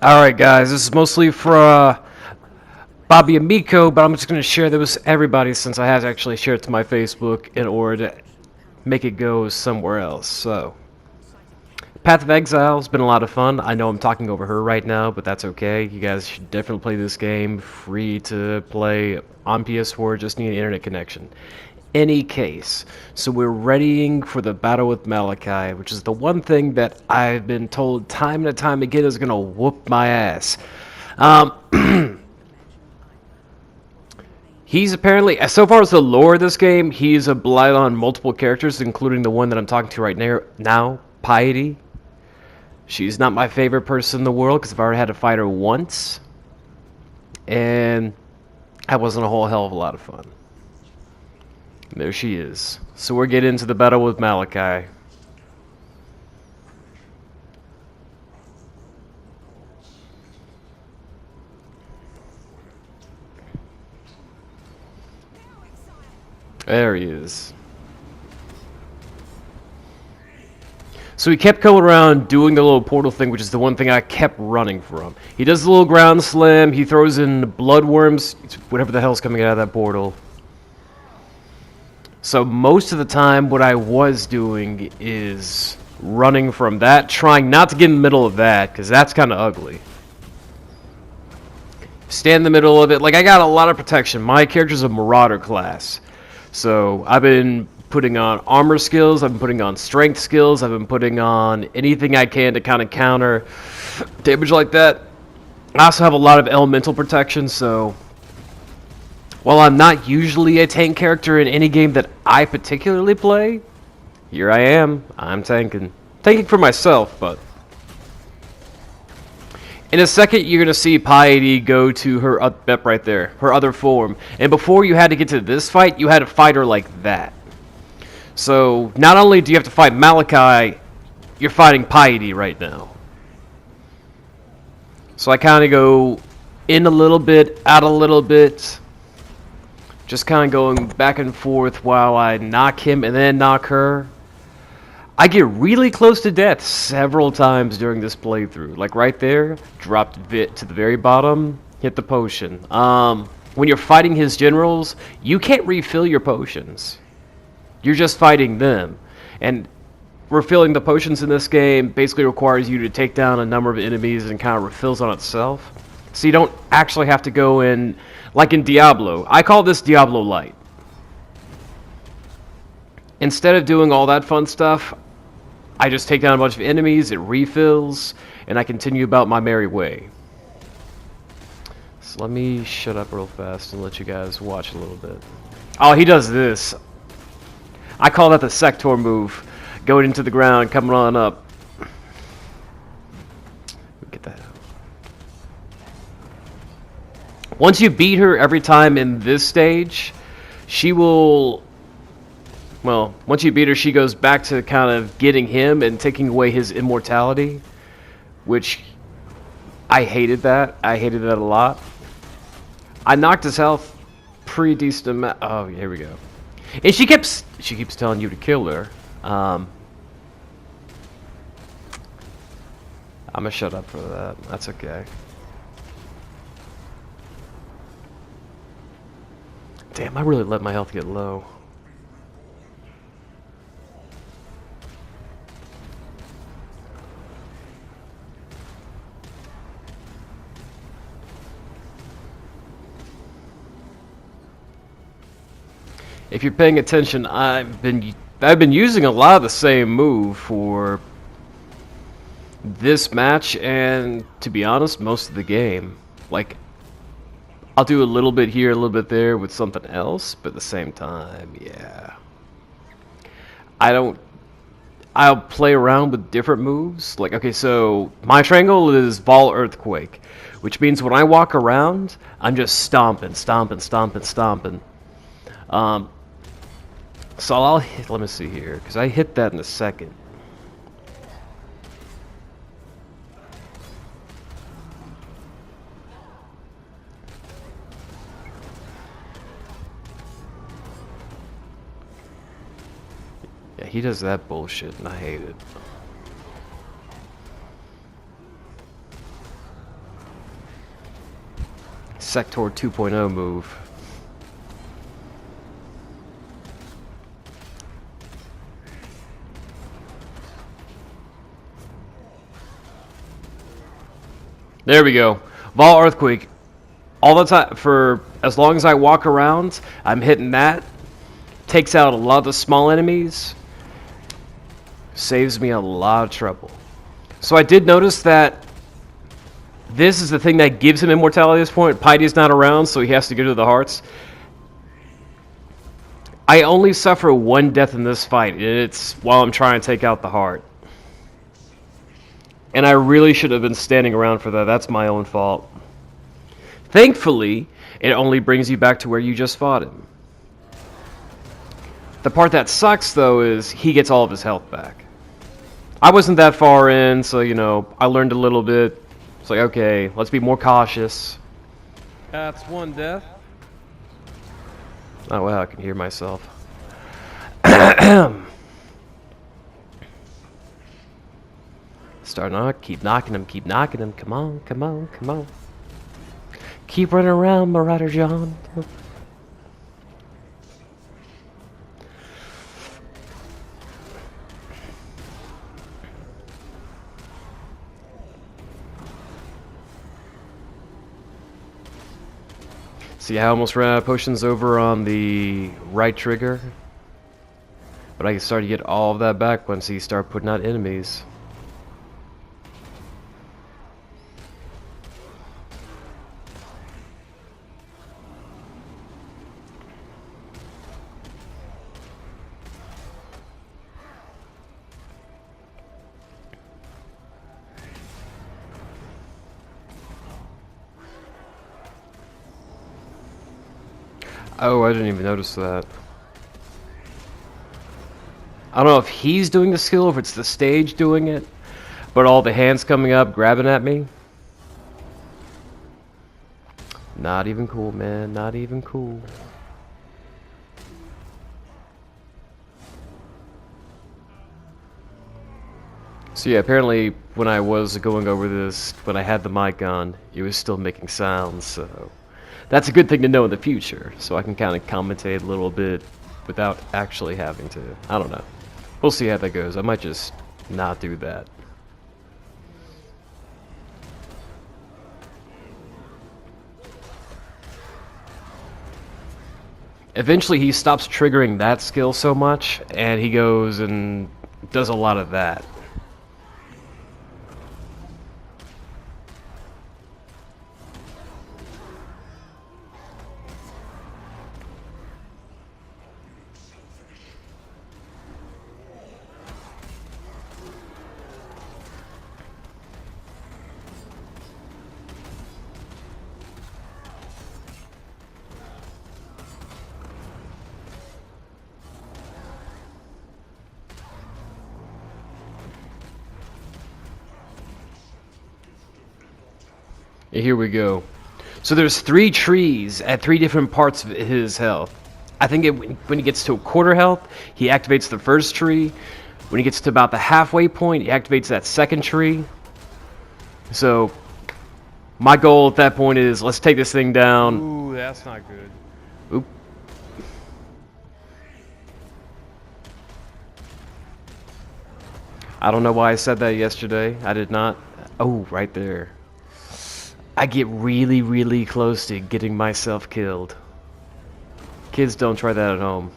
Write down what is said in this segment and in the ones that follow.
Alright guys, this is mostly for Bobby and Miko, but I'm just going to share this with everybody since I have to actually share it to my Facebook in order to make it go somewhere else. So, Path of Exile has been a lot of fun. I know I'm talking over her right now, but that's okay. You guys should definitely play this game. Free to play on PS4, just need an internet connection. Any case, so we're readying for the battle with Malachai, which is the one thing that I've been told time and time again is going to whoop my ass. He's apparently, so far as the lore of this game, he's a blight on multiple characters, including the one that I'm talking to right now, Piety. She's not my favorite person in the world because I've already had to fight her once, and that wasn't a whole hell of a lot of fun. There she is. So we're getting into the battle with Malachai. There he is. So he kept going around doing the little portal thing, which is the one thing I kept running from. He does the little ground slam, he throws in blood worms, whatever the hell's coming out of that portal. So most of the time what I was doing is running from that, trying not to get in the middle of that, because that's kind of ugly. Stand in the middle of it. Like, I got a lot of protection. My character's a Marauder class. So I've been putting on armor skills, I've been putting on strength skills, I've been putting on anything I can to kind of counter damage like that. I also have a lot of elemental protection, so while I'm not usually a tank character in any game that I particularly play, here I am. I'm tanking. Tanking for myself, but in a second you're going to see Piety go to her right there, her other form. And before you had to get to this fight, you had to fight her like that. So not only do you have to fight Malachai, you're fighting Piety right now. So I kind of go in a little bit, out a little bit. Just kind of going back and forth while I knock him and then knock her. I get really close to death several times during this playthrough. Like right there, dropped it to the very bottom, hit the potion. When you're fighting his generals, you can't refill your potions. You're just fighting them. And refilling the potions in this game basically requires you to take down a number of enemies and kind of refills on itself. So you don't actually have to go in, like in Diablo. I call this Diablo Light. Instead of doing all that fun stuff, I just take down a bunch of enemies, it refills, and I continue about my merry way. So let me shut up real fast and let you guys watch a little bit. Oh, he does this. I call that the Sector move. Going into the ground, coming on up. Get that out. Once you beat her every time in this stage, she will... Well, once you beat her, she goes back to kind of getting him and taking away his immortality, which I hated that. I hated that a lot. I knocked his health pretty decent amount. Oh, here we go. And she keeps telling you to kill her. I'm gonna shut up for that. That's okay. Damn, I really let my health get low. If you're paying attention, I've been using a lot of the same move for this match and, to be honest, most of the game. Like, I'll do a little bit here, a little bit there with something else, but at the same time, yeah. I'll play around with different moves. Like, okay, so my triangle is Vol Earthquake, which means when I walk around, I'm just stomping. So I'll hit, let me see here, because I hit that in a second. Yeah, he does that bullshit, and I hate it. Sector 2.0 move. There we go. Vol Earthquake. All the time, for as long as I walk around, I'm hitting that. Takes out a lot of the small enemies. Saves me a lot of trouble. So I did notice that this is the thing that gives him immortality at this point. Paide's not around, so he has to go to the hearts. I only suffer one death in this fight, and it's while I'm trying to take out the heart. And I really should have been standing around for that. That's my own fault. Thankfully, it only brings you back to where you just fought him. The part that sucks, though, is he gets all of his health back. I wasn't that far in, so, you know, I learned a little bit. It's like, okay, let's be more cautious. That's one death. Oh, wow, I can hear myself. Start knock, keep knocking him, keep knocking him. Come on, come on, come on. Keep running around, Marauder John. See, I almost ran out of potions over on the right trigger. But I started to get all of that back once he started putting out enemies. Oh, I didn't even notice that. I don't know if he's doing the skill or if it's the stage doing it, but all the hands coming up, grabbing at me. Not even cool, man. Not even cool. So yeah, apparently when I was going over this, when I had the mic on, it was still making sounds, so... That's a good thing to know in the future, so I can kind of commentate a little bit without actually having to. I don't know. We'll see how that goes. I might just not do that. Eventually he stops triggering that skill so much, and he goes and does a lot of that. Here we go. So there's 3 trees at 3 different parts of his health. I think when he gets to a quarter health, he activates the first tree. When he gets to about the halfway point, he activates that second tree. So my goal at that point is, let's take this thing down. Ooh, that's not good. Oop. I don't know why I said that yesterday. I did not. Oh, right there. I get really, really close to getting myself killed. Kids, don't try that at home.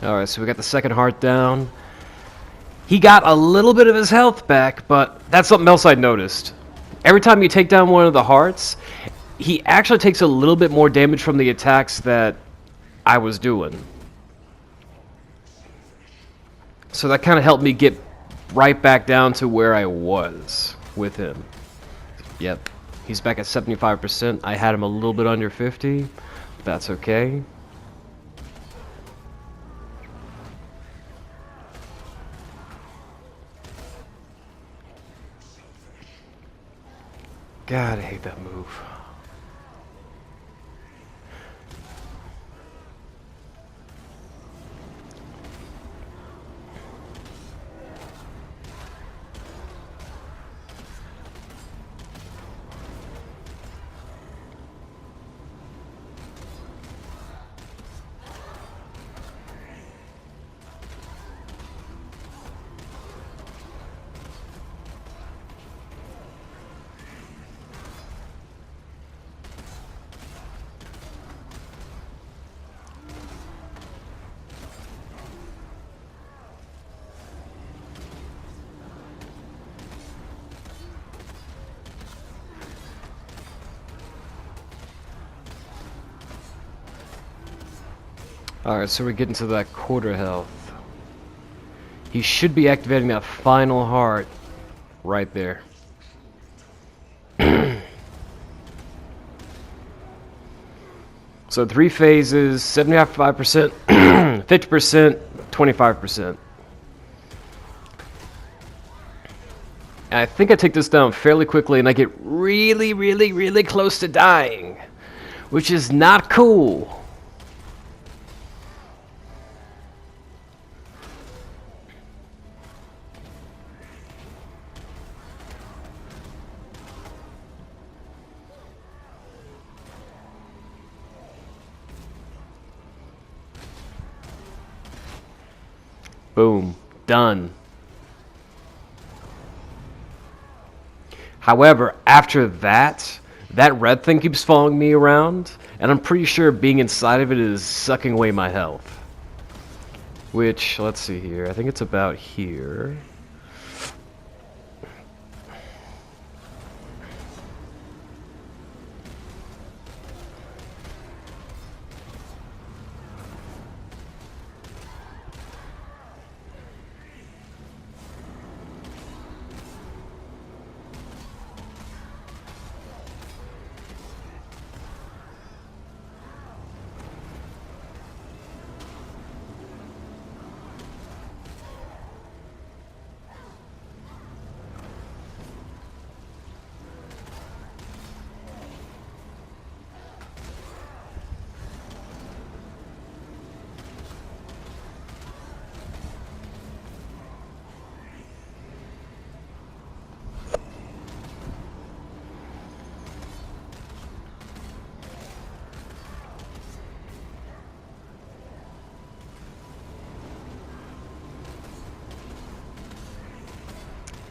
Alright, so we got the second heart down. He got a little bit of his health back, but that's something else I noticed. Every time you take down one of the hearts, he actually takes a little bit more damage from the attacks that I was doing. So that kind of helped me get right back down to where I was with him. Yep, he's back at 75%. I had him a little bit under 50. That's okay. God, I hate that move. Alright, so we're getting to that quarter health. He should be activating that final heart right there. So 3 phases, 75%, 50%, 25%. And I think I take this down fairly quickly and I get really, really, really close to dying, which is not cool. Boom. Done. However, after that, that red thing keeps following me around, and I'm pretty sure being inside of it is sucking away my health. Which, let's see here, I think it's about here.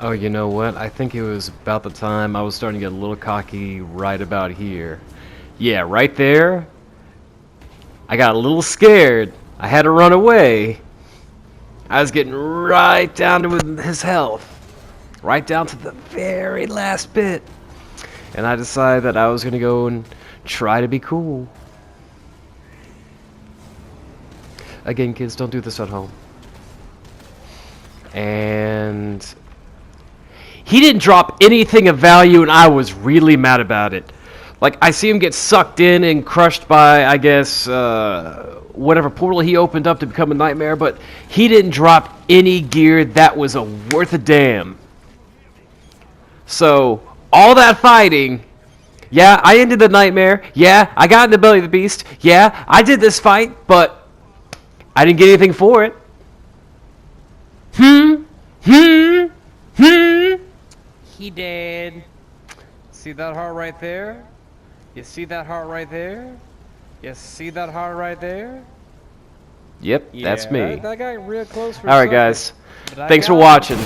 Oh, you know what? I think it was about the time I was starting to get a little cocky right about here. Yeah, right there. I got a little scared. I had to run away. I was getting right down to his health. Right down to the very last bit. And I decided that I was going to go and try to be cool. Again, kids, don't do this at home. And he didn't drop anything of value, and I was really mad about it. Like, I see him get sucked in and crushed by, I guess, whatever portal he opened up to become a nightmare, but he didn't drop any gear that was worth a damn. So, all that fighting, yeah, I ended the nightmare, yeah, I got in the belly of the beast, yeah, I did this fight, but I didn't get anything for it. He did. See that heart right there? You see that heart right there? You see that heart right there? Yep, yeah, that's me. That got real close for a second. Alright guys, thanks for watching.